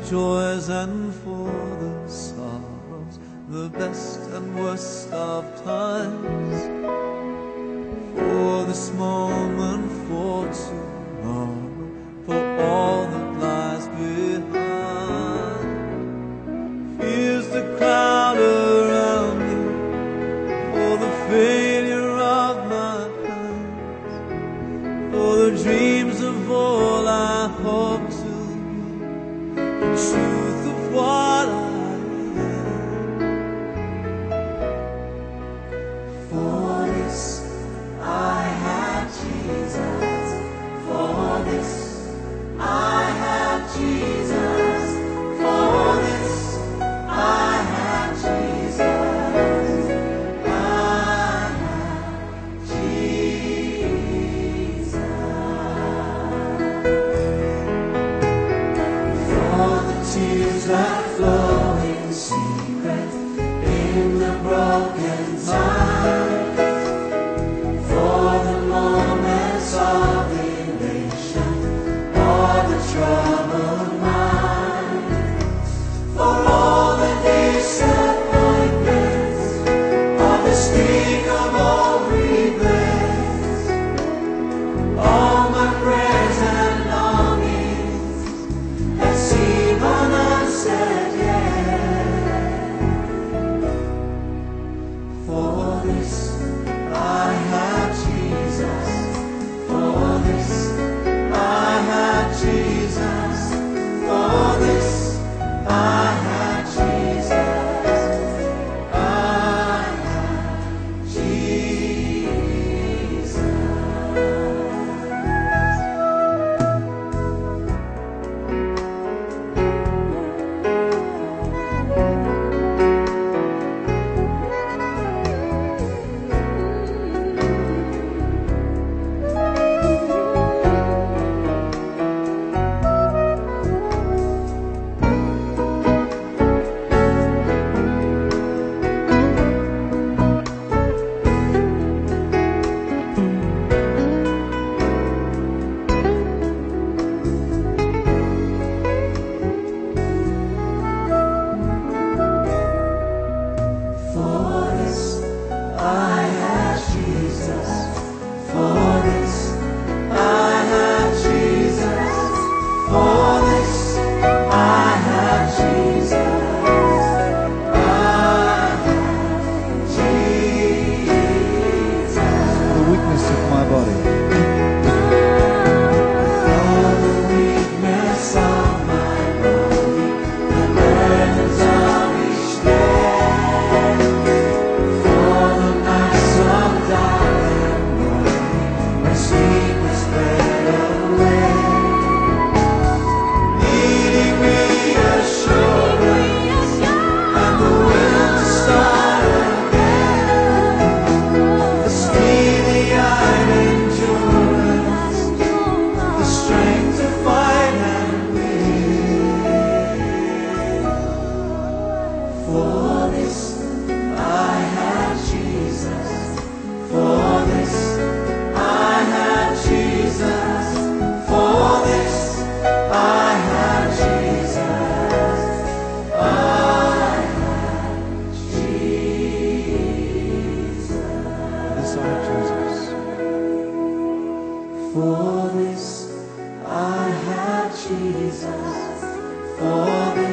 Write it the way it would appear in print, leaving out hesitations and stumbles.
joys and for the sorrows, the best and worst of times. For this moment, for tomorrow, for all that lies behind. Fears the crowd around me, for the failure of my plans, for the dreams of all I hope to be, the truth of what I am. For this I have Jesus, for this I have Jesus, for this I have Jesus, I have Jesus. For the tears that flow in secret in the broken time, for the moments of elation or the troubled mind, for all the disappointments of the sting of all regrets, all my prayers and longings that seem unanswered yet. For this I have Jesus, for this I have Jesus, for this I have Jesus, I have Jesus. For this I have Jesus, for this I have Jesus, for this I have Jesus, I have Jesus. The weakness of my body. For the weakness of my body, the burdens of each day, for the nights of dark and lonely, when sleep was spread away, needing reassurance and the will to start again, the steely-eyed endurance, the strength to fight and win. For this I have Jesus, for this I have Jesus, for this I have Jesus, I have Jesus. This I have Jesus. For this I have Jesus, for this